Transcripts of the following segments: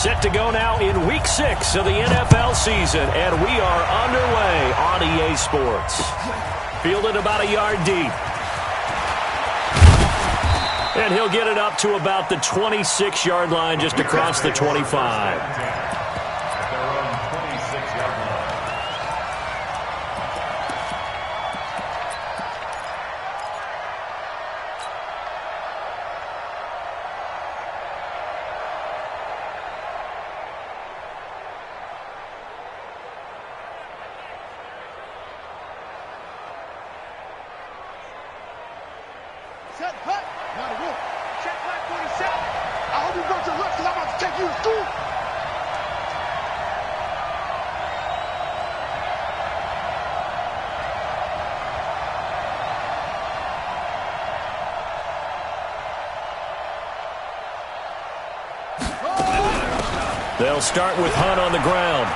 Set to go now in Week 6 of the NFL season, and we are underway on EA Sports. Fielded about a yard deep. And he'll get it up to about the 26-yard line, just across the 25. Set, hut. Now look. Check line 47. I hope you go to the left because I'm about to take you to school. They'll start with Hunt on the ground.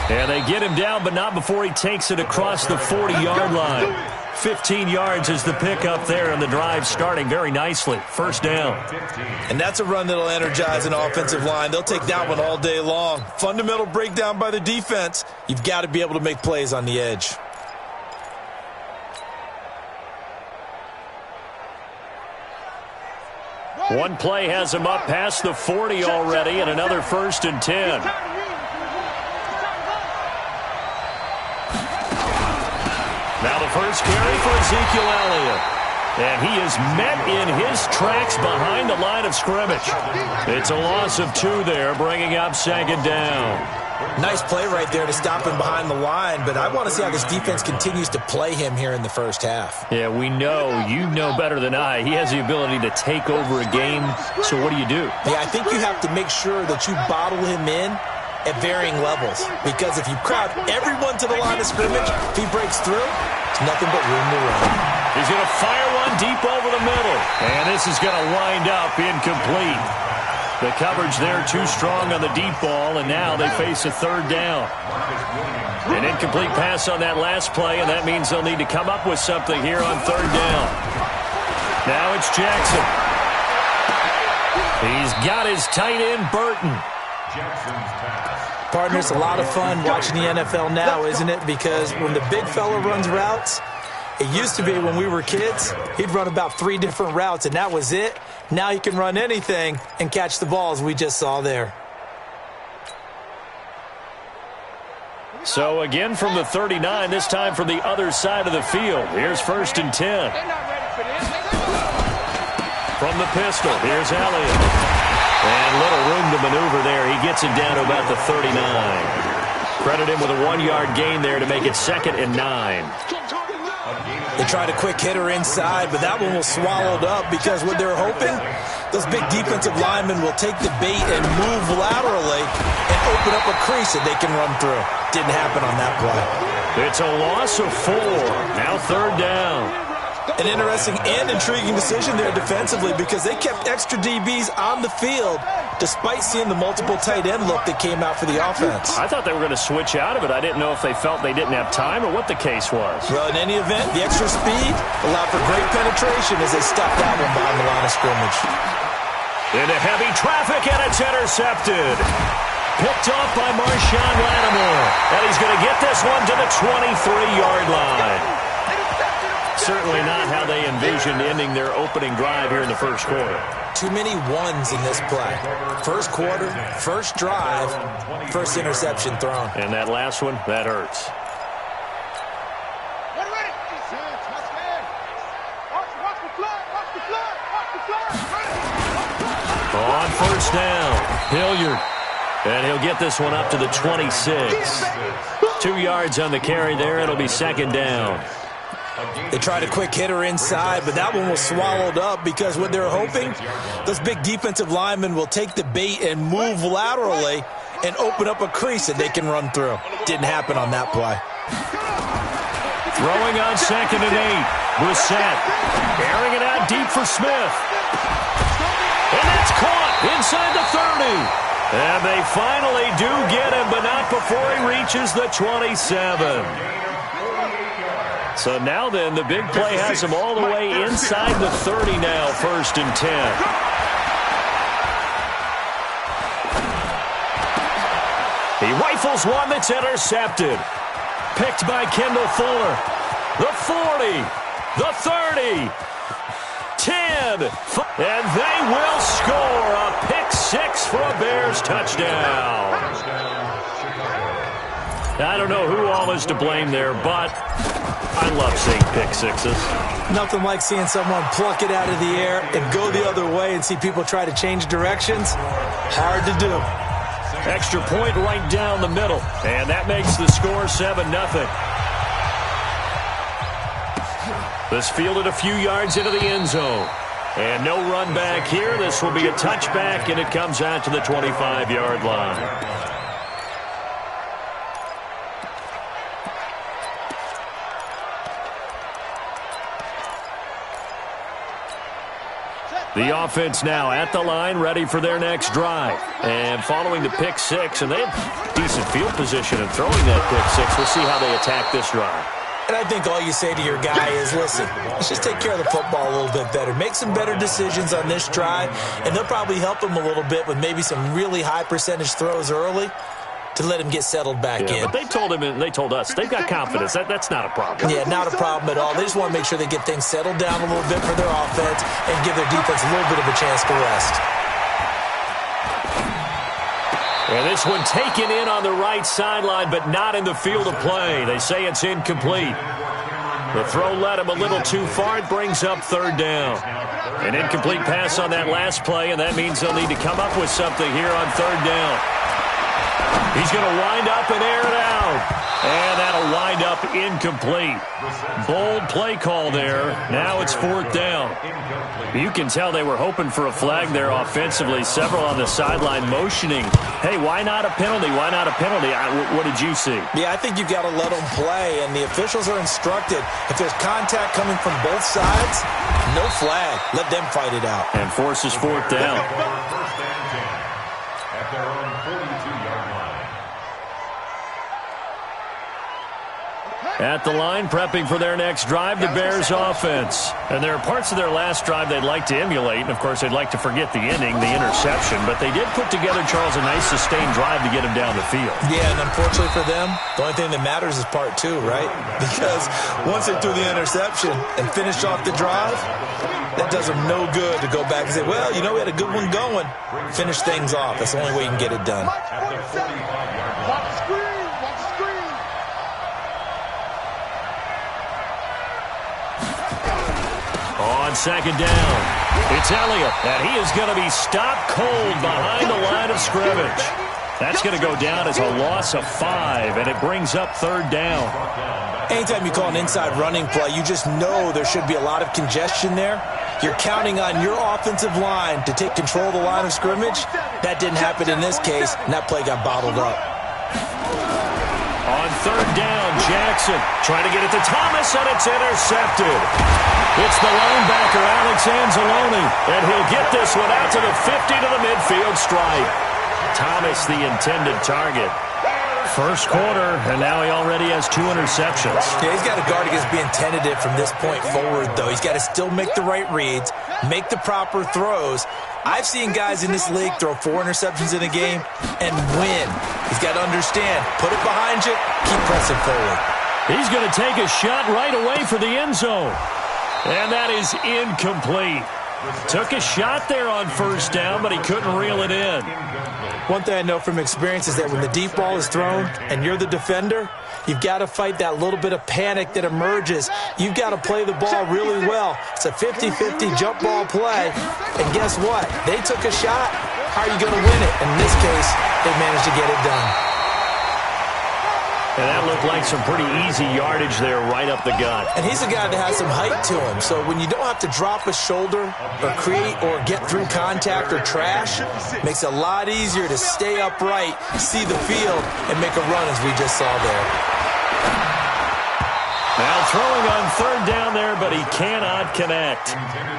And they get him down, but not before he takes it across the 40-yard line. 15 yards is the pickup there, and the drive starting very nicely. First down. And that's a run that'll energize an offensive line. They'll take that one all day long. Fundamental breakdown by the defense. You've got to be able to make plays on the edge. One play has him up past the 40 already, and another 1st and 10. Now the first carry for Ezekiel Elliott. And he is met in his tracks behind the line of scrimmage. It's a loss of 2 there, bringing up 2nd down. Nice play right there to stop him behind the line, but I want to see how this defense continues to play him here in the first half. Yeah, we know, you know better than I, he has the ability to take over a game, so what do you do? Yeah, I think you have to make sure that you bottle him in at varying levels, because if you crowd everyone to the line of scrimmage, if he breaks through, it's nothing but room to run. He's going to fire one deep over the middle, and this is going to wind up incomplete. The coverage there too strong on the deep ball, and now they face a 3rd down. An incomplete pass on that last play, and that means they'll need to come up with something here on 3rd down. Now it's Jackson. He's got his tight end, Burton. Partner, it's a lot of fun watching the NFL now, isn't it? Because when the big fella runs routes, it used to be when we were kids, he'd run about 3 different routes, and that was it. Now he can run anything and catch the balls we just saw there. So again from the 39, this time from the other side of the field. Here's 1st and 10. From the pistol, here's Elliott. And little room to maneuver there. He gets it down to about the 39. Credit him with a 1-yard gain there to make it 2nd and 9. They tried a quick hitter inside, but that one was swallowed up because what they're hoping, those big defensive linemen will take the bait and move laterally and open up a crease that they can run through. Didn't happen on that play. It's a loss of 4. Now 3rd down. An interesting and intriguing decision there defensively because they kept extra DBs on the field despite seeing the multiple tight end look that came out for the offense. I thought they were going to switch out of it. I didn't know if they felt they didn't have time or what the case was. Well, in any event, the extra speed allowed for great penetration as they stopped that one behind the line of scrimmage. Into heavy traffic, and it's intercepted. Picked off by Marshawn Lattimore. And he's going to get this one to the 23-yard line. Certainly not how they envisioned ending their opening drive here in the first quarter. Too many ones in this play. First quarter, first drive, first interception thrown. And that last one, that hurts. On 1st down, Hilliard. And he'll get this one up to the 26. 2 yards on the carry there. It'll be 2nd down. They tried a quick hitter inside, but that one was swallowed up because what they're hoping, those big defensive linemen will take the bait and move laterally and open up a crease that they can run through. Didn't happen on that play. Throwing on 2nd and 8. Brissett airing it out deep for Smith. And that's caught inside the 30. And they finally do get him, but not before he reaches the 27. So now then, the big play has him all the way inside the 30 now, 1st and 10. He rifles one that's intercepted. Picked by Kendall Fuller. The 40, the 30, 10, and they will score a pick six for a Bears touchdown. I don't know who all is to blame there, but I love seeing pick sixes. Nothing like seeing someone pluck it out of the air and go the other way and see people try to change directions. Hard to do. Extra point right down the middle, and that makes the score 7-0. This fielded a few yards into the end zone. And no run back here. This will be a touchback, and it comes out to the 25-yard line. The offense now at the line, ready for their next drive. And following the pick six, and they have decent field position in throwing that pick six. We'll see how they attack this drive. And I think all you say to your guy is, listen, let's just take care of the football a little bit better. Make some better decisions on this drive, and they'll probably help him a little bit with maybe some really high percentage throws early to let him get settled back in. But they told him and they told us they've got confidence. That's not a problem. Yeah, not a problem at all. They just want to make sure they get things settled down a little bit for their offense and give their defense a little bit of a chance to rest. And this one taken in on the right sideline, but not in the field of play. They say it's incomplete. The throw led him a little too far. It brings up 3rd down. An incomplete pass on that last play, and that means they'll need to come up with something here on 3rd down. He's going to wind up and air it out. And that'll wind up incomplete. Bold play call there. Now it's 4th down. You can tell they were hoping for a flag there offensively. Several on the sideline motioning. Hey, why not a penalty? Why not a penalty? What did you see? Yeah, I think you've got to let them play, and the officials are instructed. If there's contact coming from both sides, no flag. Let them fight it out. And forces 4th down. At their own 42-yard line. At the line, prepping for their next drive, the Bears offense. And there are parts of their last drive they'd like to emulate. And, of course, they'd like to forget the ending, the interception. But they did put together, Charles, a nice sustained drive to get him down the field. Yeah, and unfortunately for them, the only thing that matters is part 2, right? Because once they threw the interception and finished off the drive, that does them no good to go back and say, well, you know, we had a good one going. Finish things off. That's the only way you can get it done. On 2nd down, it's Elliott, and he is going to be stopped cold behind the line of scrimmage. That's going to go down as a loss of 5, and it brings up 3rd down. Anytime you call an inside running play, you just know there should be a lot of congestion there. You're counting on your offensive line to take control of the line of scrimmage. That didn't happen in this case, and that play got bottled up. On 3rd down, Jackson trying to get it to Thomas, and it's intercepted. It's the linebacker, Alex Anzalone, and he'll get this one out to the 50 to the midfield stripe. Thomas, the intended target. First quarter, and now he already has 2 interceptions. Yeah, he's got to guard against being tentative from this point forward, though. He's got to still make the right reads, make the proper throws. I've seen guys in this league throw 4 interceptions in a game and win. He's got to understand, put it behind you, keep pressing forward. He's going to take a shot right away for the end zone. And that is incomplete. Took a shot there on 1st down, but he couldn't reel it in. One thing I know from experience is that when the deep ball is thrown and you're the defender, you've got to fight that little bit of panic that emerges. You've got to play the ball really well. It's a 50-50 jump ball play. And guess what? They took a shot. How are you going to win it? In this case, they managed to get it done. And that looked like some pretty easy yardage there right up the gut. And he's a guy that has some height to him. So when you don't have to drop a shoulder or create or get through contact or trash, it makes it a lot easier to stay upright, see the field, and make a run as we just saw there. Now throwing on third down there, but he cannot connect.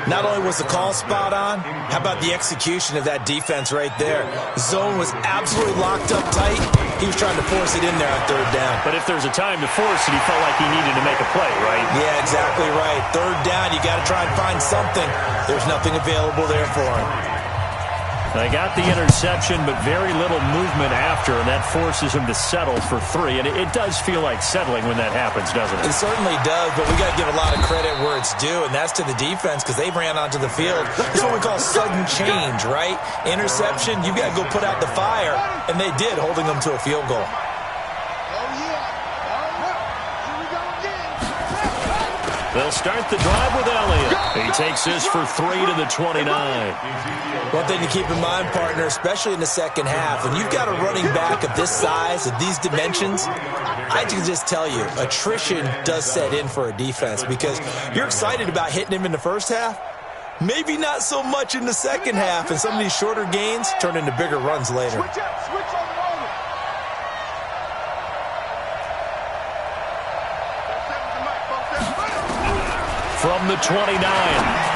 Not only was the call spot on, how about the execution of that defense right there? Zone was absolutely locked up tight. He was trying to force it in there on third down. But if there's a time to force it, he felt like he needed to make a play, right? Yeah, exactly right. Third down, you got to try and find something. There's nothing available there for him. They got the interception, but very little movement after, and that forces him to settle for 3. And it does feel like settling when that happens, doesn't it? It certainly does, but we got to give a lot of credit where it's due, and that's to the defense because they ran onto the field. It's what we call sudden change, right? Interception, you've got to go put out the fire, and they did, holding them to a field goal. They'll start the drive with Elliott. He takes this for 3 to the 29. One thing to keep in mind, partner, especially in the second half, when you've got a running back of this size, of these dimensions, I can just tell you, attrition does set in for a defense because you're excited about hitting him in the first half, maybe not so much in the second half, and some of these shorter gains turn into bigger runs later. Switch up, switch on the roller. From the 29,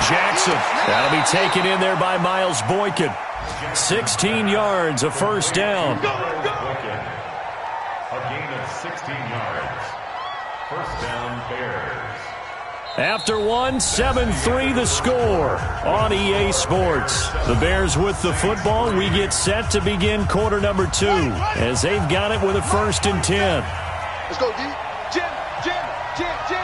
Jackson. That'll be taken in there by Miles Boykin. 16 yards, a first down. A gain of 16 yards. First down, Bears. After 7-3 the score on EA Sports. The Bears with the football. We get set to begin quarter number 2 as they've got it with a 1st and 10. Let's go, D. Jim, Jim, Jim, Jim.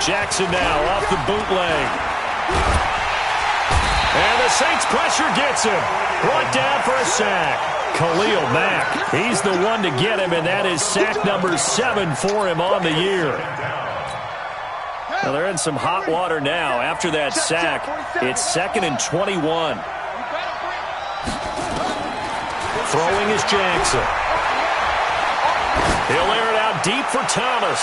Jackson now off the bootleg. And the Saints pressure gets him. Brought down for a sack. Khalil Mack. He's the one to get him, and that is sack number 7 for him on the year. Well, they're in some hot water now. After that sack, it's 2nd and 21. Throwing is Jackson. He'll air it out deep for Thomas.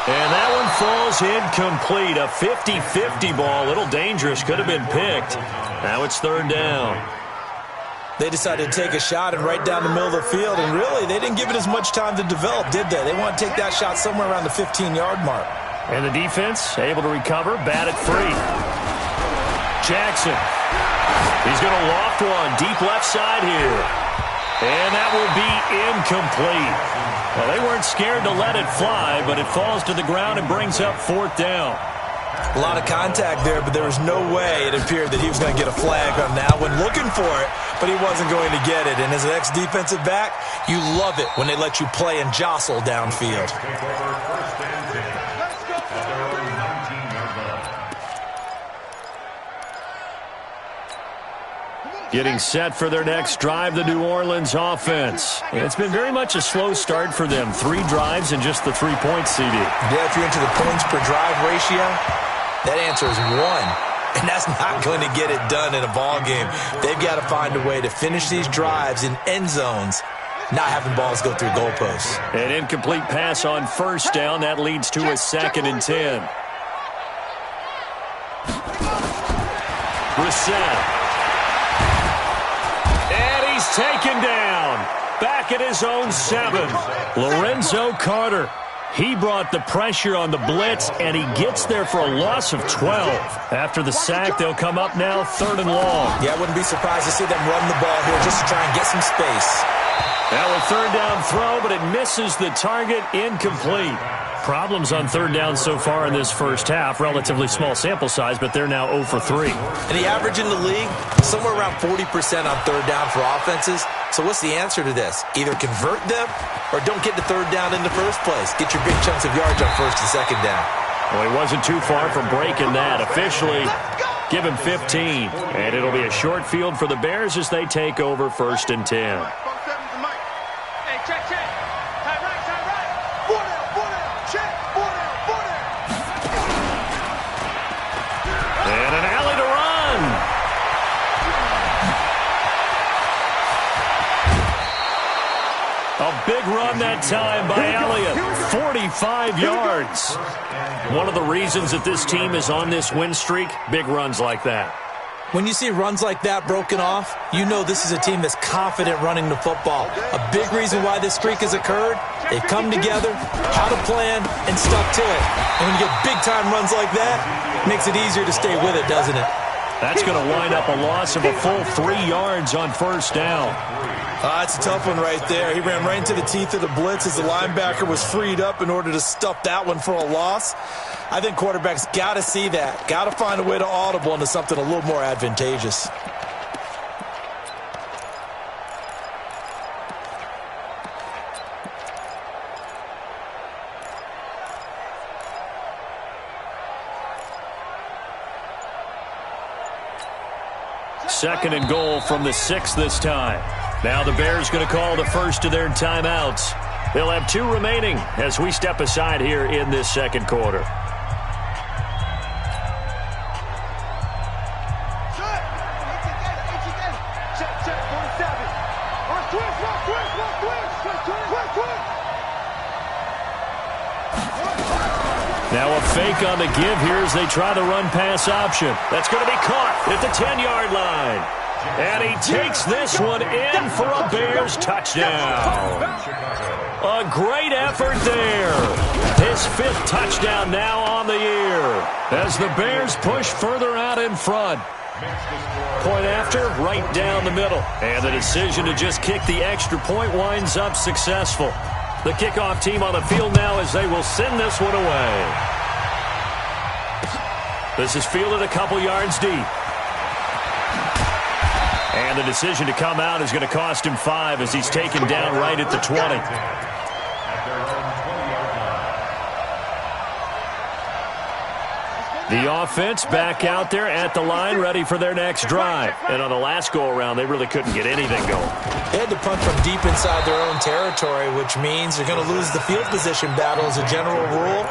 And that one falls incomplete. A 50-50 ball. A little dangerous. Could have been picked. Now it's 3rd down. They decided to take a shot and right down the middle of the field. And really, they didn't give it as much time to develop, did they? They want to take that shot somewhere around the 15-yard mark. And the defense able to recover. Bat it free. Jackson. He's going to loft one. Deep left side here. And that will be incomplete. Well, they weren't scared to let it fly, but it falls to the ground and brings up 4th down. A lot of contact there, but there was no way it appeared that he was going to get a flag on that one. Looking for it, but he wasn't going to get it. And as an ex-defensive back, you love it when they let you play and jostle downfield. Getting set for their next drive, the New Orleans offense. It's been very much a slow start for them. 3 drives and just the 3 points, CD. Yeah, if you're into the points per drive ratio, that answer is 1. And that's not going to get it done in a ball game. They've got to find a way to finish these drives in end zones, not having balls go through goalposts. An incomplete pass on 1st down. That leads to a 2nd and 10. Brissett. Taken down. Back at his own 7. Lorenzo Carter. He brought the pressure on the blitz, and he gets there for a loss of 12. After the sack, they'll come up now 3rd and long. Yeah, I wouldn't be surprised to see them run the ball here just to try and get some space. Now a 3rd down throw, but it misses the target. Incomplete. Problems on 3rd down so far in this first half. Relatively small sample size, but they're now 0 for 3. And the average in the league, somewhere around 40% on 3rd down for offenses. So what's the answer to this? Either convert them or don't get to 3rd down in the first place. Get your big chunks of yards on 1st and 2nd down. Well, he wasn't too far from breaking that. Officially, give him 15. And it'll be a short field for the Bears as they take over 1st and 10. And an alley to run. A big run that time by Elliott. 45 yards. One of the reasons that this team is on this win streak, big runs like that. When you see runs like that broken off, you know this is a team that's confident running the football. A big reason why this streak has occurred, they've come together, had a plan, and stuck to it. And when you get big-time runs like that, it makes it easier to stay with it, doesn't it? That's going to wind up a loss of a full 3 yards on first down. That's a tough one right there. He ran right into the teeth of the blitz as the linebacker was freed up in order to stuff that one for a loss. I think quarterbacks got to see that. Got to find a way to audible into something a little more advantageous. Second and goal from the 6 this time. Now the Bears going to call the first of their timeouts. They'll have 2 remaining as we step aside here in this second quarter. Now a fake on the give here as they try the run-pass option. That's going to be caught at the 10-yard line. And he takes this one in for a Bears touchdown. A great effort there. His 5th touchdown now on the year as the Bears push further out in front. Point after, right down the middle. And the decision to just kick the extra point winds up successful. The kickoff team on the field now as they will send this one away. This is fielded a couple yards deep. And the decision to come out is going to cost him 5 as he's taken down right at the 20. The offense back out there at the line, ready for their next drive. And on the last go-around, they really couldn't get anything going. They had to punt from deep inside their own territory, which means they're going to lose the field position battle as a general rule.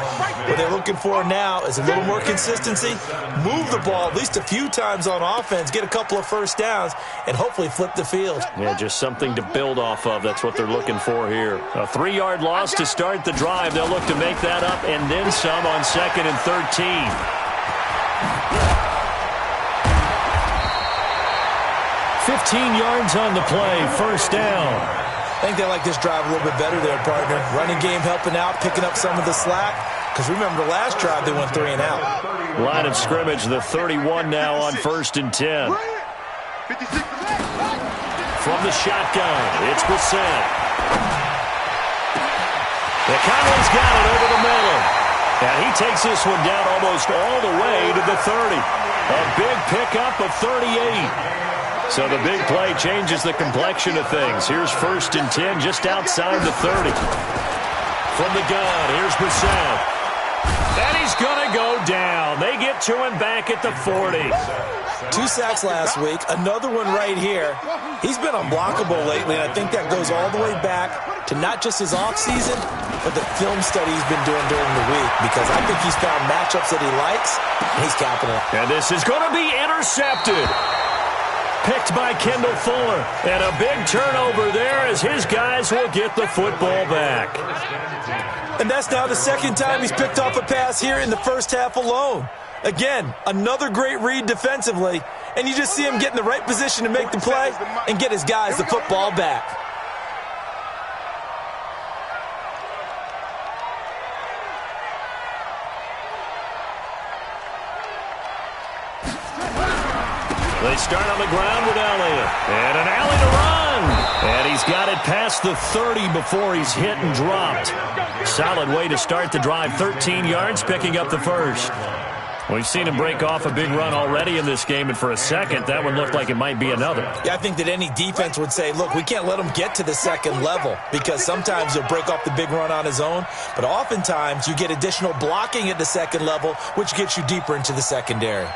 What they're looking for now is a little more consistency, move the ball at least a few times on offense, get a couple of first downs, and hopefully flip the field. Yeah, just something to build off of. That's what they're looking for here. A 3-yard loss to start the drive. They'll look to make that up and then some on 2nd and 13. 15 yards on the play, first down. I think they like this drive a little bit better there, partner. Running game helping out, picking up some of the slack. Because remember, the last drive they went 3 and out. Line of scrimmage, the 31 now on 1st and 10. From the shotgun, it's Brissett. The Cowboys got it over the middle. And he takes this one down almost all the way to the 30. A big pickup of 38. So the big play changes the complexion of things. Here's 1st and 10 just outside the 30. From the gun, here's Brissett. And he's going to go down. They get to him back at the 40. 2 sacks last week, another one right here. He's been unblockable lately, and I think that goes all the way back to not just his offseason, but the film study he's been doing during the week, because I think he's found matchups that he likes, and he's capitalized. And this is going to be intercepted. Picked by Kendall Fuller. And a big turnover there as his guys will get the football back. And that's now the 2nd time he's picked off a pass here in the first half alone. Again, another great read defensively, and you just see him get in the right position to make the play and get his guys the football back. They start on the ground with Elliott. And an alley to run. And he's got it past the 30 before he's hit and dropped. Solid way to start the drive. 13 yards, picking up the first. We've seen him break off a big run already in this game, and for a second, that one looked like it might be another. Yeah, I think that any defense would say, look, we can't let him get to the 2nd level, because sometimes he'll break off the big run on his own, but oftentimes you get additional blocking at the 2nd level, which gets you deeper into the secondary.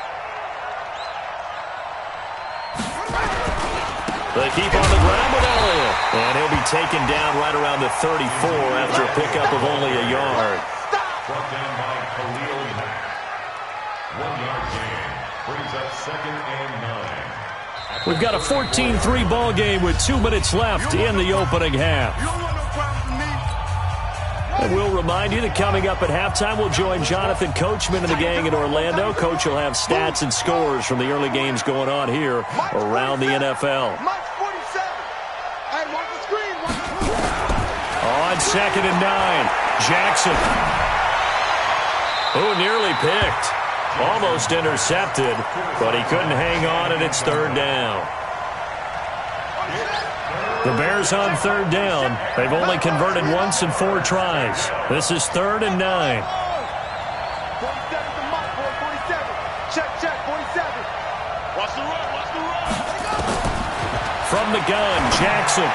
They keep on the ground with Elliott. And he'll be taken down right around the 34 after a pickup of only a yard. Brought down by Khalil Mack. 1-yard gain. Brings up 2nd and 9. We've got a 14-3 ball game with 2 minutes left in the opening half. You don't want no problem with me. And we'll remind you that coming up at halftime, we'll join Jonathan Coachman and the gang in Orlando. Coach will have stats and scores from the early games going on here around the NFL. On 2nd and 9, Jackson. Who nearly picked. Almost intercepted, but he couldn't hang on, and it's 3rd down. The Bears on 3rd down. They've only converted once in 4 tries. This is 3rd and 9. 47. Check, 47. Watch the run, From the gun, Jackson.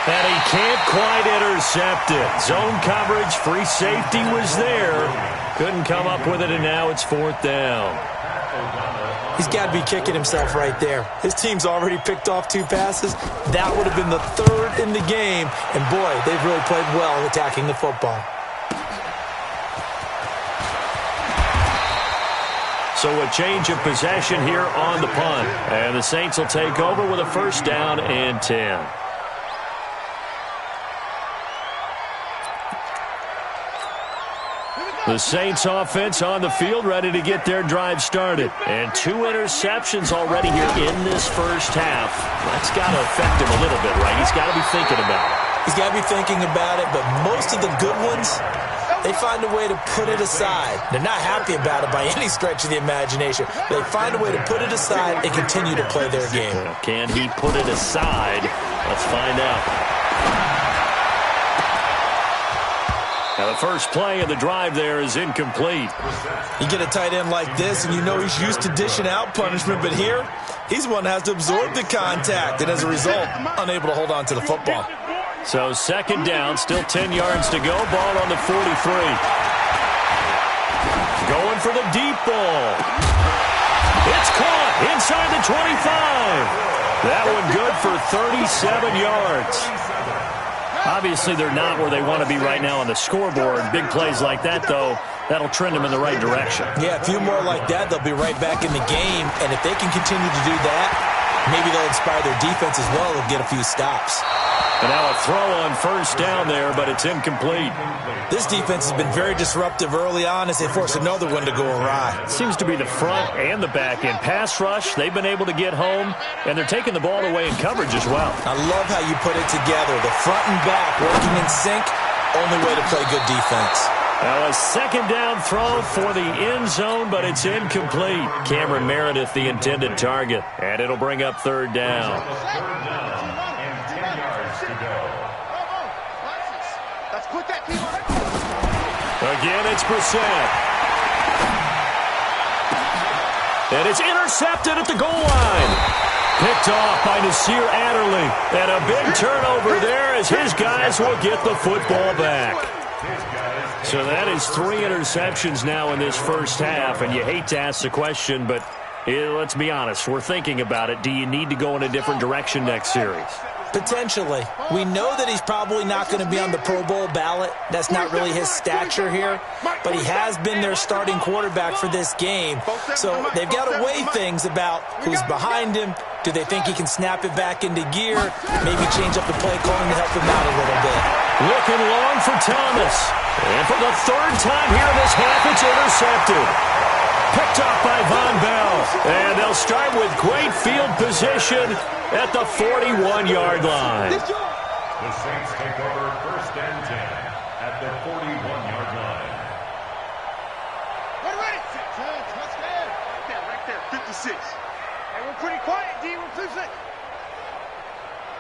And he can't quite intercept it. Zone coverage, free safety was there. Couldn't come up with it, and now it's 4th down. He's got to be kicking himself right there. His team's already picked off 2 passes. That would have been the 3rd in the game. And, boy, they've really played well attacking the football. So a change of possession here on the punt. And the Saints will take over with a 1st down and 10. The Saints offense on the field, ready to get their drive started. And 2 interceptions already here in this first half. That's got to affect him a little bit, right? He's got to be thinking about it. He's got to be thinking about it, but most of the good ones, they find a way to put it aside. They're not happy about it by any stretch of the imagination. They find a way to put it aside and continue to play their game. Can he put it aside? Let's find out. Now the first play of the drive there is incomplete. You get a tight end like this, and you know he's used to dishing out punishment, but here, he's one that has to absorb the contact, and as a result, unable to hold on to the football. So 2nd down, still 10 yards to go, ball on the 43. Going for the deep ball. It's caught inside the 25. That one good for 37 yards. Obviously, they're not where they want to be right now on the scoreboard. Big plays like that, though, that'll trend them in the right direction. Yeah, a few more like that, they'll be right back in the game. And if they can continue to do that, maybe they'll inspire their defense as well. They'll get a few stops. And now a throw on 1st down there, but it's incomplete. This defense has been very disruptive early on as they force another one to go awry. Seems to be the front and the back end. Pass rush, they've been able to get home, and they're taking the ball away in coverage as well. I love how you put it together. The front and back working in sync, only way to play good defense. Now a 2nd down throw for the end zone, but it's incomplete. Cameron Meredith, the intended target, and it'll bring up 3rd down. Again, it's Brissett. And it's intercepted at the goal line. Picked off by Nasir Adderley. And a big turnover there as his guys will get the football back. So that is 3 interceptions now in this first half. And you hate to ask the question, but let's be honest. We're thinking about it. Do you need to go in a different direction next series? Potentially. We know that he's probably not going to be on the Pro Bowl ballot. That's not really his stature here. But he has been their starting quarterback for this game. So they've got to weigh things about who's behind him. Do they think he can snap it back into gear? Maybe change up the play calling to help him out a little bit. Looking long for Thomas. And for the 3rd time here in this half, it's intercepted. Picked up by Von Bell. And they'll start with great field position at the 41-yard line. The Saints take over 1st and 10 at the 41-yard line. Ready. Right there, 56. Hey, we're pretty quiet, D. We're 56.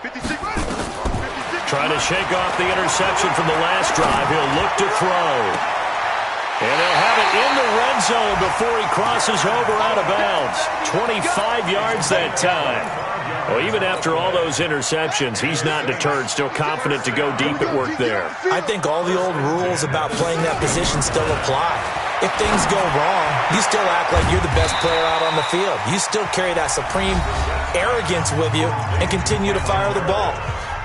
56. 56. Trying to shake off the interception from the last drive. He'll look to throw. And they'll have it in the red zone before he crosses over out of bounds. 25 yards that time. Well, even after all those interceptions, he's not deterred, still confident to go deep at work there. I think all the old rules about playing that position still apply. If things go wrong, you still act like you're the best player out on the field. You still carry that supreme arrogance with you and continue to fire the ball.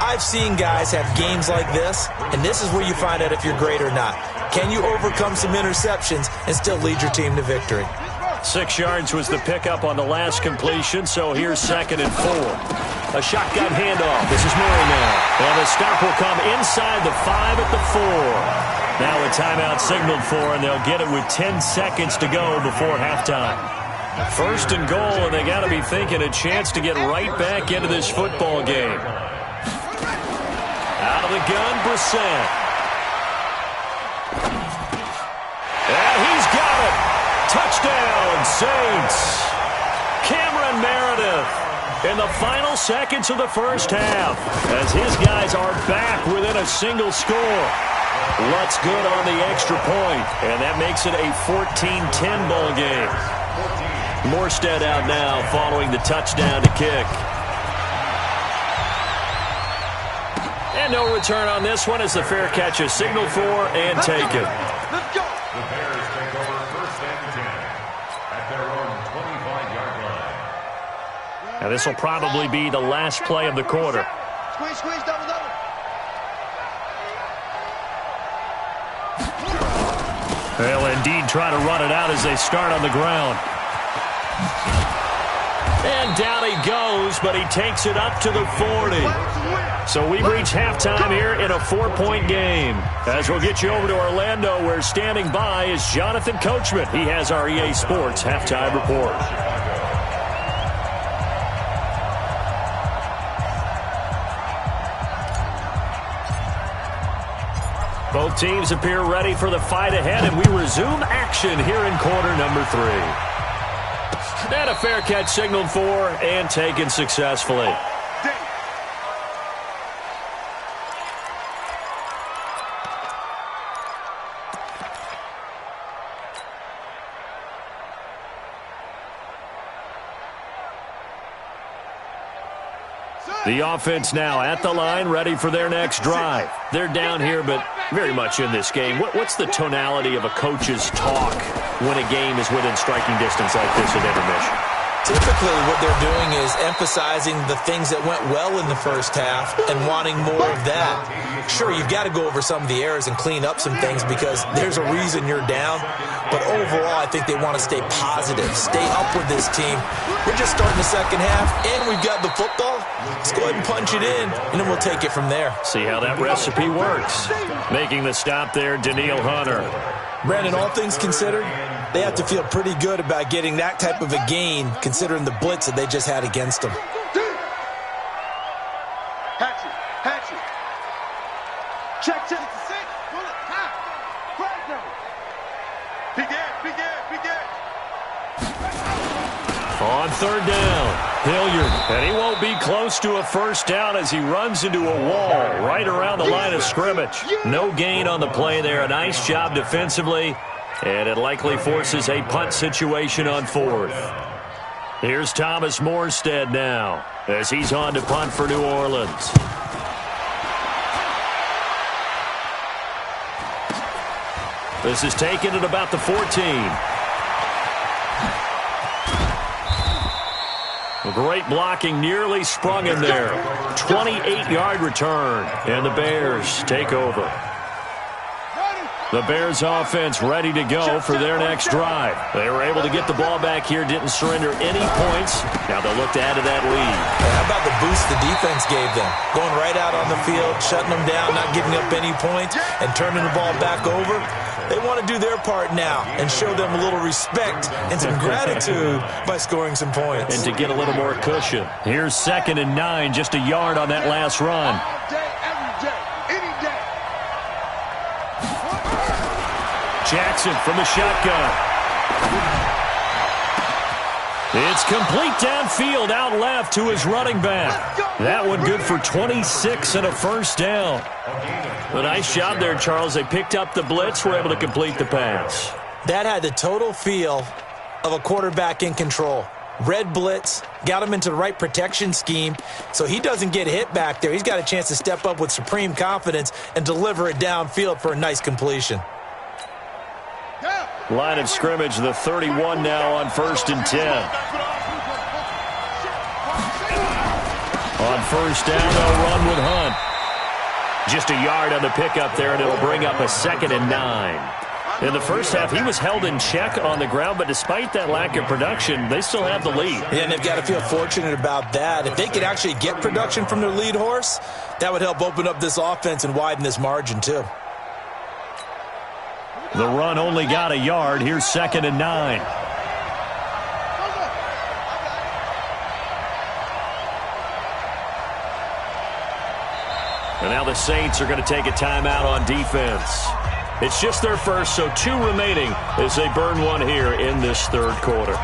I've seen guys have games like this, and this is where you find out if you're great or not. Can you overcome some interceptions and still lead your team to victory? 6 yards was the pickup on the last completion, so here's 2nd and 4. A shotgun handoff. This is Murray now. And the stop will come inside the 5 at the 4. Now a timeout signaled for, and they'll get it with 10 seconds to go before halftime. First and goal, and they got to be thinking a chance to get right back into this football game. Out of the gun, Brissett. And he's got it. Touchdown, Saints. Cameron Meredith in the final seconds of the first half as his guys are back within a single score. Lutz good on the extra point, and that makes it a 14-10 ball game. Morstead out now following the touchdown to kick. And no return on this one as the fair catch is signaled for and taken. Let's go. The Bears take over first and 10 at their own 25-yard line. Now this will probably be the last play of the quarter. Squeeze, squeeze, double, double. They'll indeed try to run it out as they start on the ground. And down he goes, but he takes it up to the 40. So we've reached halftime here in a 4-point game. As we'll get you over to Orlando, where standing by is Jonathan Coachman. He has our EA Sports halftime report. Both teams appear ready for the fight ahead, and we resume action here in quarter number 3. And a fair catch signaled for and taken successfully. The offense now at the line, ready for their next drive. They're down here, but very much in this game. What's the tonality of a coach's talk when a game is within striking distance like this at intermission? Typically, what they're doing is emphasizing the things that went well in the first half and wanting more of that. Sure, you've got to go over some of the errors and clean up some things because there's a reason you're down. But overall, I think they want to stay positive, stay up with this team. We're just starting the second half, and we've got the football. Let's go ahead and punch it in, and then we'll take it from there. See how that recipe works. Making the stop there, Daniil Hunter. Brandon, all things considered, they have to feel pretty good about getting that type of a gain, considering the blitz that they just had against them. Hatchet, hatchet. Check, check. Bullet, ha. Flag down. Big air. On third down, Hilliard. And he won't be close to a first down as he runs into a wall right around the line of scrimmage. No gain on the play there. A nice job defensively. And it likely forces a punt situation on fourth. Here's Thomas Morstead now as he's on to punt for New Orleans. This is taken at about the 14. Great blocking, nearly sprung him there. 28-yard return, and the Bears take over. The Bears offense ready to go for their next drive. They were able to get the ball back here, didn't surrender any points. Now they'll look to add to that lead. How about the boost the defense gave them? Going right out on the field, shutting them down, not giving up any points, and turning the ball back over. They want to do their part now and show them a little respect and some gratitude by scoring some points. And to get a little more cushion. Here's 2nd and 9, just a yard on that last run. All day, every day, any day. Jackson from the shotgun. It's complete downfield, out left to his running back. That one good for 26 and a first down. A nice job there, Charles. They picked up the blitz, were able to complete the pass. That had the total feel of a quarterback in control. Red blitz, got him into the right protection scheme, so he doesn't get hit back there. He's got a chance to step up with supreme confidence and deliver it downfield for a nice completion. Line of scrimmage, the 31 now on 1st and 10. On first down, they'll run with Hunt. Just a yard on the pickup there, and it'll bring up a 2nd and 9. In the first half, he was held in check on the ground, but despite that lack of production, they still have the lead. Yeah, and they've got to feel fortunate about that. If they could actually get production from their lead horse, that would help open up this offense and widen this margin too. The run only got a yard. Here's 2nd and 9. And now the Saints are going to take a timeout on defense. It's just their first, so 2 remaining as they burn one here in this third quarter.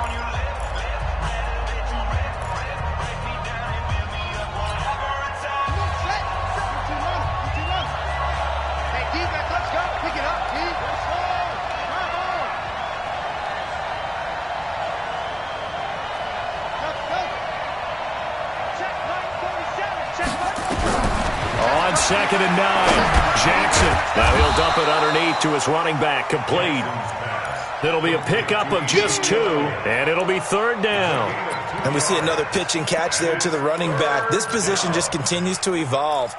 On 2nd and 9. Jackson. Now he'll dump it underneath to his running back. Complete. It'll be a pickup of just 2, and it'll be 3rd down. And we see another pitch and catch there to the running back. This position just continues to evolve.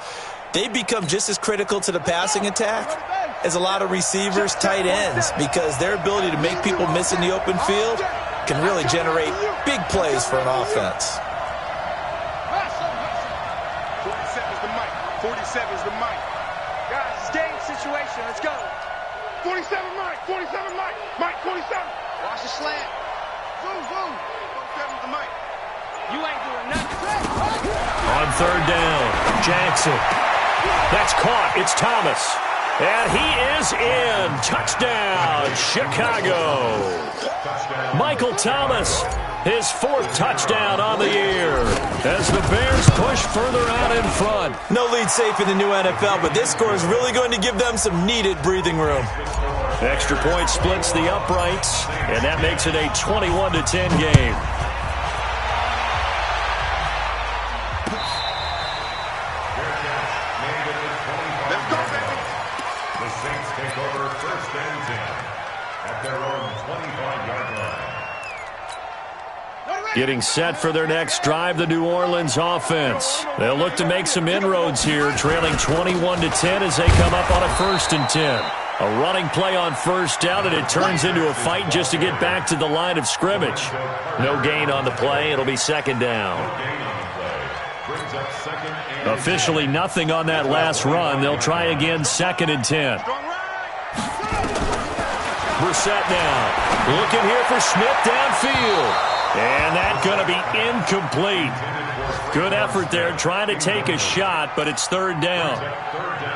They become just as critical to the passing attack as a lot of receivers, tight ends, because their ability to make people miss in the open field can really generate big plays for an offense. 47 is the mic. Guys, it's game situation. Let's go. 47 Mike. 47 Mike. Mike 47. Watch the slant. Zoom, zoom. 47 is the mic. You ain't doing nothing. On 3rd down, Jackson. That's caught. It's Thomas. And he is in. Touchdown, Chicago. Michael Thomas, his 4th touchdown on the year as the Bears push further out in front. No lead safe in the new NFL, but this score is really going to give them some needed breathing room. Extra point splits the uprights, and that makes it a 21-10 game. Let's go, baby. The Saints take over 1st and 10 at their own 25-yard line. Getting set for their next drive, the New Orleans offense. They'll look to make some inroads here, trailing 21-10 as they come up on a 1st and 10. A running play on 1st down, and it turns into a fight just to get back to the line of scrimmage. No gain on the play. It'll be 2nd down. Officially nothing on that last run. They'll try again 2nd and 10. Brissett now. Looking here for Smith downfield. And that's going to be incomplete. Good effort there trying to take a shot, but it's 3rd down.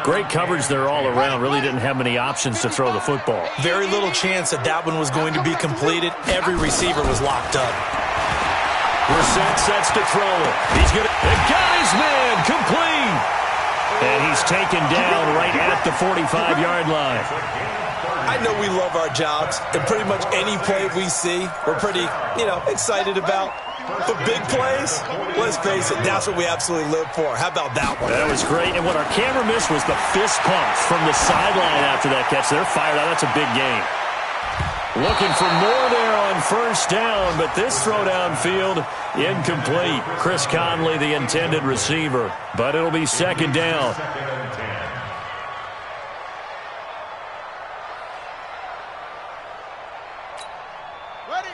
Great coverage there all around. Really didn't have many options to throw the football. Very little chance that that one was going to be completed. Every receiver was locked up. Brissett sets to throw it. He's going to... It got his man complete. And he's taken down right at the 45-yard line. I know we love our jobs, and pretty much any play we see, we're pretty, excited about. But big plays, let's face it, that's what we absolutely live for. How about that one? That was great, and what our camera missed was the fist pump from the sideline after that catch. They're fired out. That's a big game. Looking for more there on 1st down, but this throw downfield, incomplete. Chris Conley, the intended receiver, but it'll be 2nd down.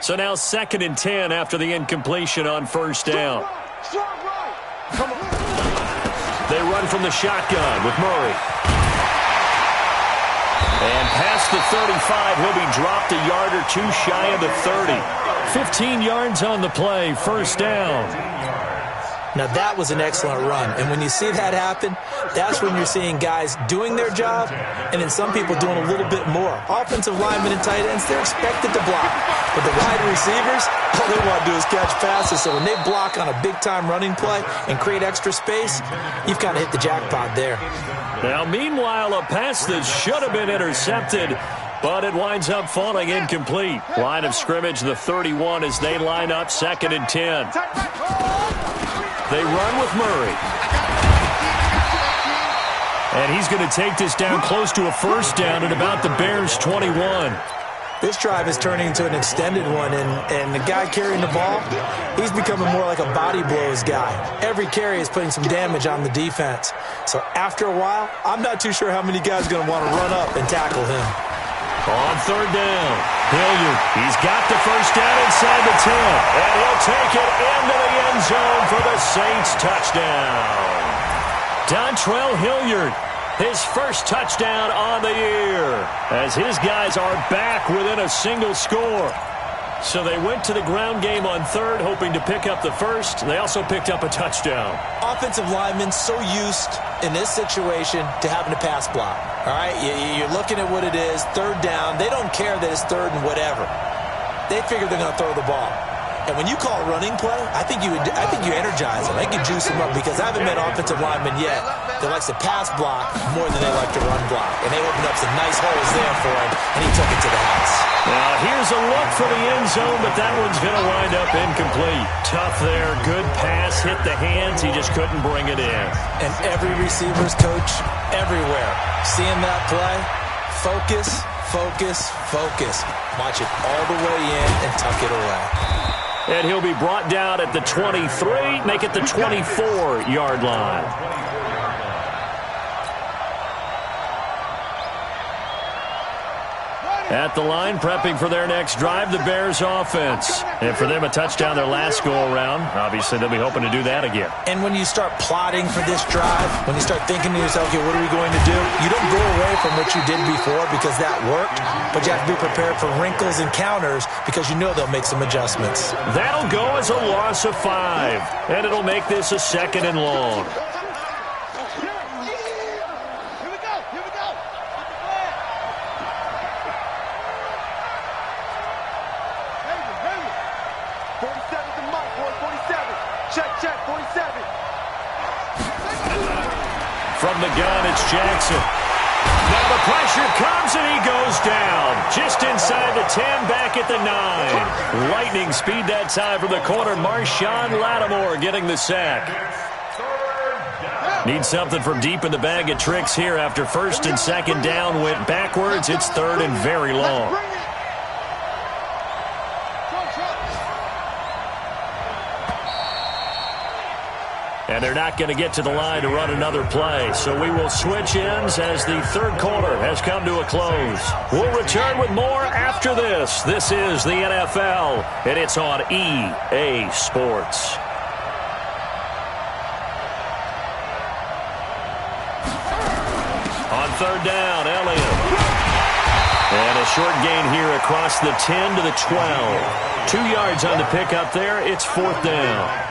So now 2nd and 10 after the incompletion on 1st down. They run from the shotgun with Murray. And past the 35, he'll be dropped a yard or 2 shy of the 30. 15 yards on the play, 1st down. Now, that was an excellent run. And when you see that happen, that's when you're seeing guys doing their job and then some people doing a little bit more. Offensive linemen and tight ends, they're expected to block. But the wide receivers, all they want to do is catch passes. So when they block on a big-time running play and create extra space, you've kind of hit the jackpot there. Now, meanwhile, a pass that should have been intercepted, but it winds up falling incomplete. Line of scrimmage, the 31, as they line up 2nd and 10. They run with Murray. And he's going to take this down close to a 1st down at about the Bears' 21. This drive is turning into an extended one, and the guy carrying the ball, he's becoming more like a body blows guy. Every carry is putting some damage on the defense. So after a while, I'm not too sure how many guys are going to want to run up and tackle him. On third down, Hilliard, he's got the first down inside the 10, and he'll take it into the end zone for the Saints touchdown. Dontrell Hilliard, his first touchdown on the year, as his guys are back within a single score. So they went to the ground game on third, hoping to pick up the first. They also picked up a touchdown. Offensive linemen so used in this situation to having to pass block. All right, you're looking at what it is, third down. They don't care that it's third and whatever. They figure they're going to throw the ball. And when you call a running play, I think you energize them. I think you juice them up, because I haven't met offensive linemen yet that likes to pass block more than they like to run block. And they opened up some nice holes there for him, and he took it to the house. Now here's a look for the end zone, but that one's going to wind up incomplete. Tough there, good pass, hit the hands, he just couldn't bring it in. And every receiver's coach everywhere, seeing that play, focus, focus, focus. Watch it all the way in and tuck it away. And he'll be brought down at the 23, make it the 24-yard line. At the line, prepping for their next drive, the Bears offense. And for them, a touchdown their last go-around. Obviously, they'll be hoping to do that again. And when you start plotting for this drive, when you start thinking to yourself, okay, what are we going to do? You don't go away from what you did before because that worked, but you have to be prepared for wrinkles and counters because you know they'll make some adjustments. That'll go as a loss of 5, and it'll make this a 2nd and long. From the gun, it's Jackson. Now the pressure comes, and he goes down. Just inside the 10, back at the 9. Lightning speed that time from the corner. Marshawn Lattimore getting the sack. Need something from deep in the bag of tricks here after first and second down went backwards. It's third and very long. And they're not going to get to the line to run another play. So we will switch ends as the third quarter has come to a close. We'll return with more after this. This is the NFL, and it's on EA Sports. On third down, Elliott. And a short gain here across the 10 to the 12. 2 yards on the pickup there. It's fourth down.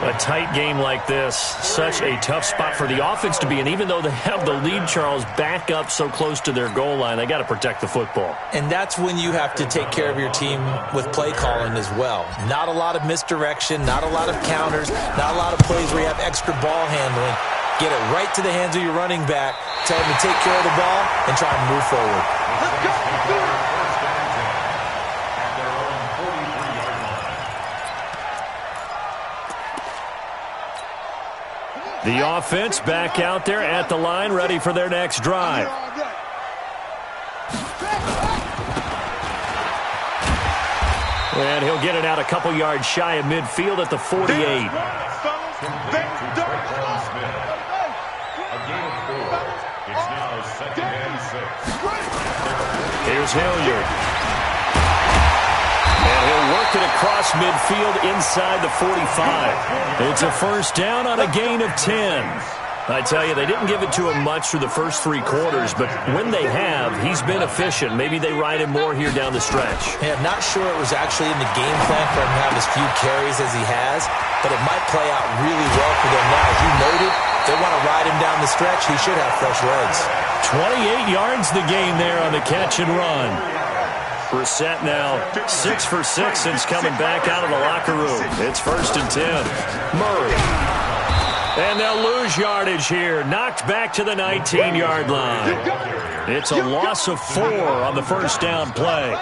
A tight game like this, such a tough spot for the offense to be in. Even though they have the lead, Charles, back up so close to their goal line, they got to protect the football. And that's when you have to take care of your team with play calling as well. Not a lot of misdirection, not a lot of counters, not a lot of plays where you have extra ball handling. Get it right to the hands of your running back, tell him to take care of the ball, and try and move forward. Let's go! The offense back out there at the line, ready for their next drive. And he'll get it out a couple yards shy of midfield at the 48. Here's Hilliard. And he'll work it across midfield inside the 45. It's a first down on a gain of 10. I tell you, they didn't give it to him much through the first 3 quarters, but when they have, he's been efficient. Maybe they ride him more here down the stretch. Yeah, I'm not sure it was actually in the game plan for him to have as few carries as he has, but it might play out really well for them now. As you noted, they want to ride him down the stretch. He should have fresh legs. 28 yards the gain there on the catch and run. Brissett now 6 for 6 since coming back out of the locker room. It's first and 10. Murray. And they'll lose yardage here. Knocked back to the 19-yard line. It's a loss of 4 on the first down play.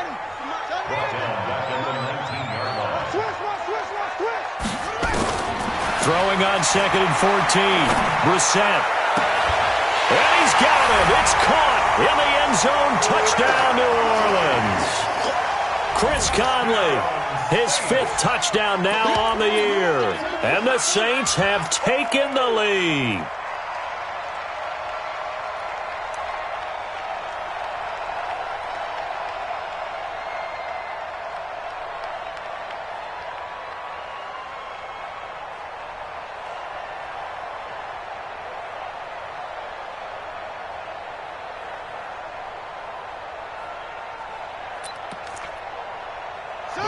Throwing on second and 14. Brissett. And he's got him. It's caught in the end zone. Touchdown, New Orleans. Chris Conley, his 5th touchdown now on the year. And the Saints have taken the lead.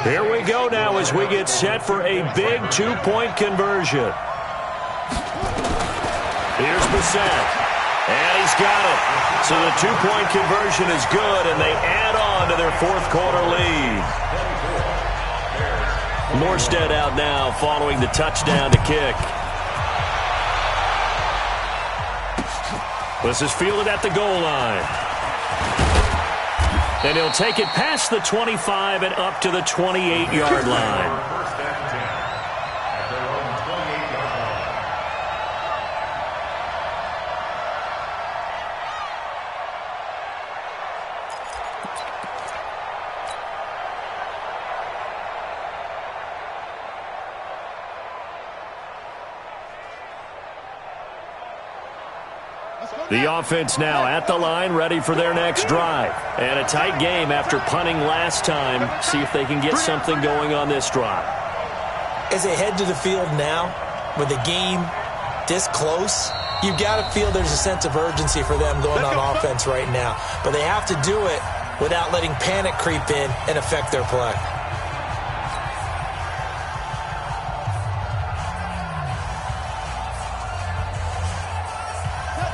Here we go now as we get set for a big two-point conversion. Here's Bissett. And he's got it. So the two-point conversion is good, and they add on to their fourth-quarter lead. Morstead out now following the touchdown to kick. This is fielded at the goal line. And he'll take it past the 25 and up to the 28-yard line. The offense now at the line, ready for their next drive. And a tight game after punting last time. See if they can get something going on this drive. As they head to the field now, with the game this close, you've got to feel there's a sense of urgency for them going on offense right now. But they have to do it without letting panic creep in and affect their play.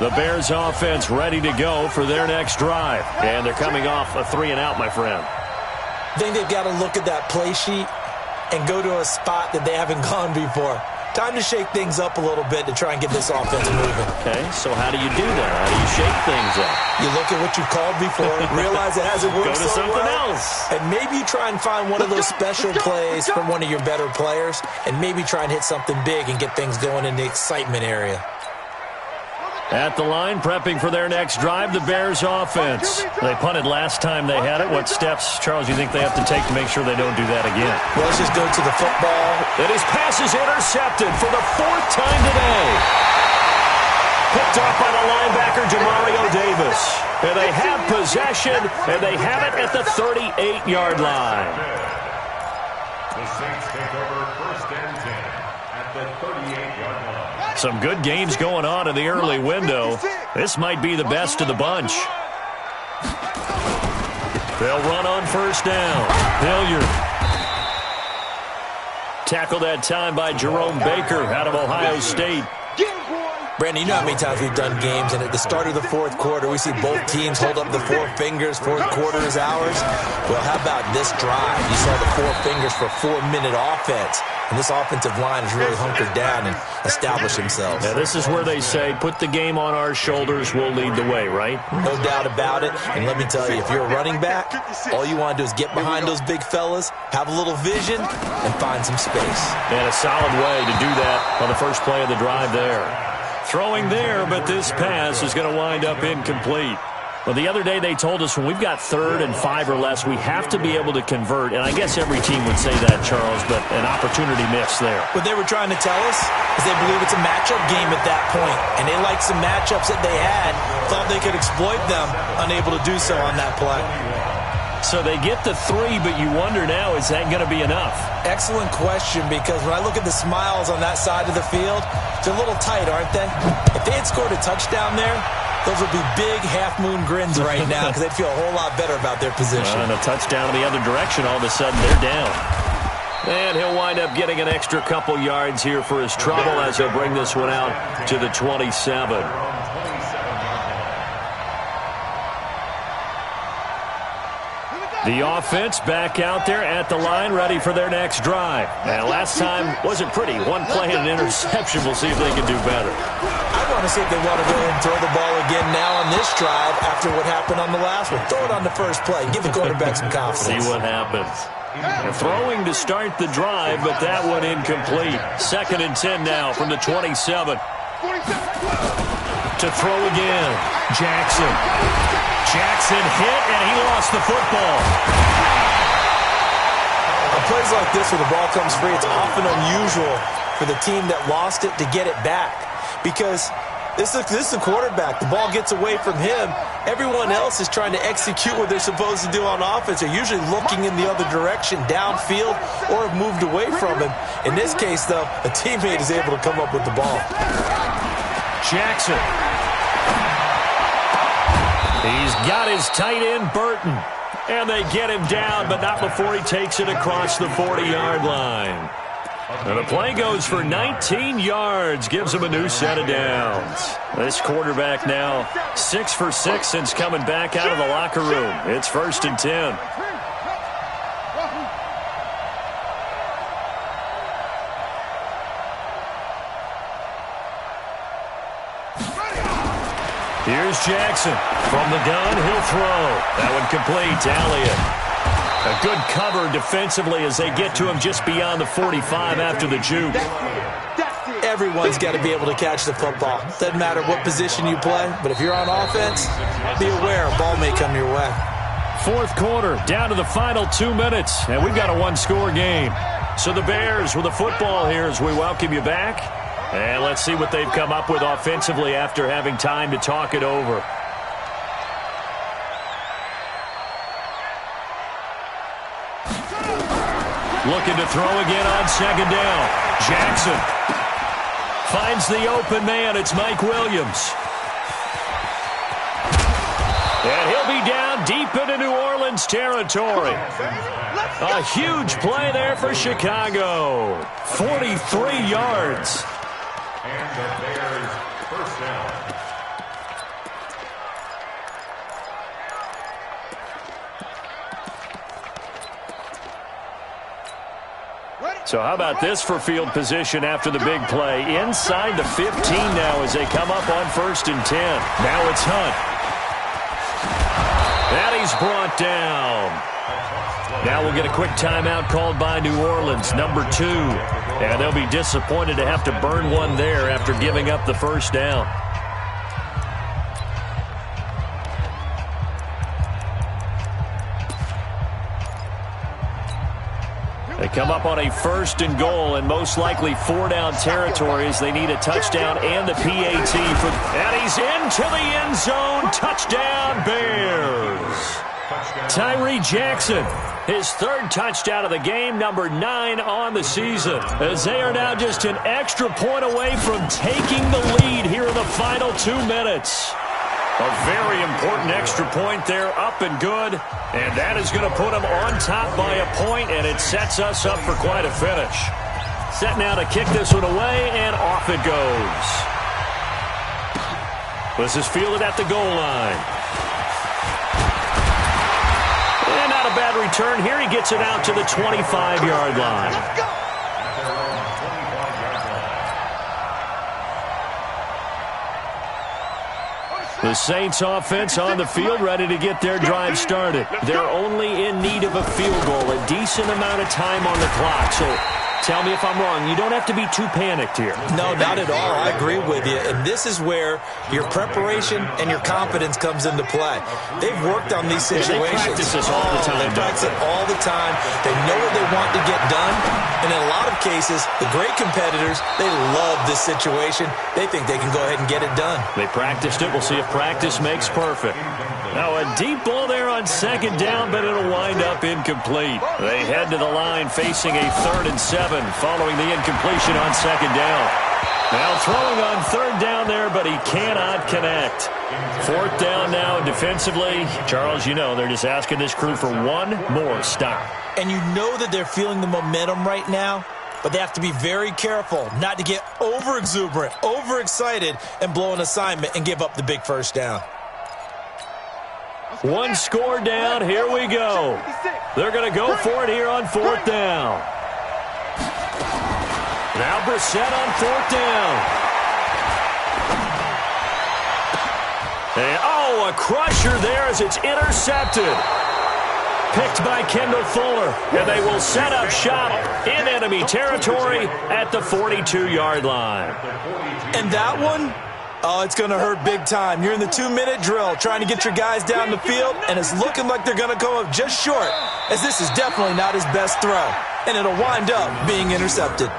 The Bears offense ready to go for their next drive. And they're coming off a 3-and-out, my friend. I think they've got to look at that play sheet and go to a spot that they haven't gone before. Time to shake things up a little bit to try and get this offense moving. Okay, so how do you do that? How do you shake things up? You look at what you've called before, realize it hasn't worked Go to so something well, else. and maybe you try and find one of those special plays from one of your better players, and maybe try and hit something big and get things going in the excitement area. At the line, prepping for their next drive, the Bears offense. They punted last time they had it. What steps, Charles, you think they have to take to make sure they don't do that again? Well, let's just go to the football. And his pass is intercepted for the fourth time today. Picked off by the linebacker, Demario Davis. And they have possession, and they have it at the 38-yard line. The Saints take over first and 10 at the 38-yard line. Some good games going on in the early window. This might be the best of the bunch. They'll run on first down. Hilliard. Tackled that time by Jerome Baker out of Ohio State. Brandon, you know how many times we've done games, and at the start of the fourth quarter, we see both teams hold up the four fingers, fourth quarter is ours. Well, how about this drive? You saw the four fingers for a 4-minute offense, and this offensive line has really hunkered down and established themselves. Now, this is where they say, put the game on our shoulders, we'll lead the way, right? No doubt about it, and let me tell you, if you're a running back, all you want to do is get behind those big fellas, have a little vision, and find some space. And a solid way to do that on the first play of the drive there. Throwing there, but this pass is going to wind up incomplete. Well, the other day they told us when we've got 3rd and 5 or less, we have to be able to convert. And I guess every team would say that, Charles, but an opportunity missed there. What they were trying to tell us is they believe it's a matchup game at that point. And they liked some matchups that they had, thought they could exploit them, unable to do so on that play. So they get the 3, but you wonder now, is that going to be enough? Excellent question, because when I look at the smiles on that side of the field, they're a little tight, aren't they? If they had scored a touchdown there, those would be big half-moon grins right now because they'd feel a whole lot better about their position. And a touchdown in the other direction, all of a sudden they're down. And he'll wind up getting an extra couple yards here for his trouble as he'll bring this one out to the 27. The offense back out there at the line, ready for their next drive. And last time wasn't pretty. One play and an interception. We'll see if they can do better. I want to see if they want to go ahead and throw the ball again now on this drive after what happened on the last one. Throw it on the first play. Give the quarterback some confidence. See what happens. And throwing to start the drive, but that one incomplete. 2nd and 10 now from the 27. To throw again. Jackson hit, and he lost the football. On plays like this where the ball comes free, it's often unusual for the team that lost it to get it back. Because this is the quarterback. The ball gets away from him. Everyone else is trying to execute what they're supposed to do on offense. They're usually looking in the other direction, downfield, or have moved away from him. In this case, though, a teammate is able to come up with the ball. Jackson. He's got his tight end, Burton. And they get him down, but not before he takes it across the 40-yard line. And the play goes for 19 yards, gives him a new set of downs. This quarterback now 6 for 6 since coming back out of the locker room. It's 1st and 10. Here's Jackson. From the gun, he'll throw. That one complete to Elliott. A good cover defensively as they get to him just beyond the 45 after the juke. Everyone's got to be able to catch the football. Doesn't matter what position you play, but if you're on offense, be aware a ball may come your way. 4th quarter, down to the final 2 minutes, and we've got a one-score game. So the Bears with the football here as we welcome you back. And let's see what they've come up with offensively after having time to talk it over. Looking to throw again on 2nd down. Jackson finds the open man. It's Mike Williams. And he'll be down deep into New Orleans territory. A huge play there for Chicago. 43 yards. And the Bears first down. So how about this for field position after the big play? Inside the 15 now as they come up on 1st and 10. Now it's Hunt. And he's brought down. Now we'll get a quick timeout called by New Orleans, number 2. And they'll be disappointed to have to burn one there after giving up the first down. They come up on a 1st and goal and most likely 4-down territory as they need a touchdown and the PAT. And he's into the end zone. Touchdown, Bears. Tyree Jackson, his 3rd touchdown of the game, number 9 on the season, as they are now just an extra point away from taking the lead here in the final 2 minutes. A very important extra point there, up and good, and that is going to put them on top by a point, and it sets us up for quite a finish. Set now to kick this one away, and off it goes. This is fielded at the goal line. And not a bad return here. He gets it out to the 25-yard line. Let's go. The Saints offense on the field, ready to get their drive started. They're only in need of a field goal, a decent amount of time on the clock. So tell me if I'm wrong. You don't have to be too panicked here. No, not at all. I agree with you. And this is where your preparation and your confidence comes into play. They've worked on these situations. They practice this all the time. They practice it all the time. They know what they want to get done. And in a lot of cases, the great competitors, they love this situation. They think they can go ahead and get it done. They practiced it. We'll see if practice makes perfect. Now a deep ball there on 2nd down, but it'll wind up incomplete. They head to the line facing a 3rd and 7 following the incompletion on 2nd down. Now throwing on 3rd down there, but he cannot connect. 4th down now defensively. Charles, you know they're just asking this crew for one more stop. And you know that they're feeling the momentum right now, but they have to be very careful not to get over-exuberant, overexcited, and blow an assignment and give up the big first down. One score down. Here we go. They're going to go for it here on 4th down. Now Brissett on 4th down. And, oh, a crusher there as it's intercepted. Picked by Kendall Fuller, and they will set up shop in enemy territory at the 42-yard line. And that one, oh, it's going to hurt big time. You're in the 2-minute drill trying to get your guys down the field, and it's looking like they're going to come up just short, as this is definitely not his best throw, and it'll wind up being intercepted.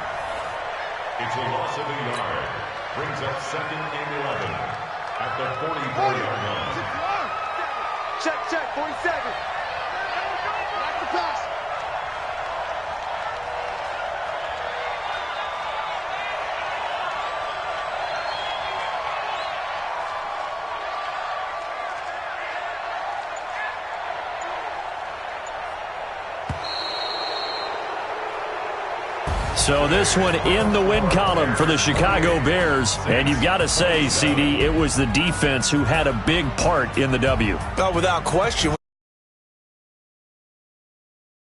It's a loss of a yard. Brings up 2nd and 11 at the 44-yard line. Check, 47. Like the pass. So this one in the win column for the Chicago Bears. And you've got to say, CD, it was the defense who had a big part in the W. Without question.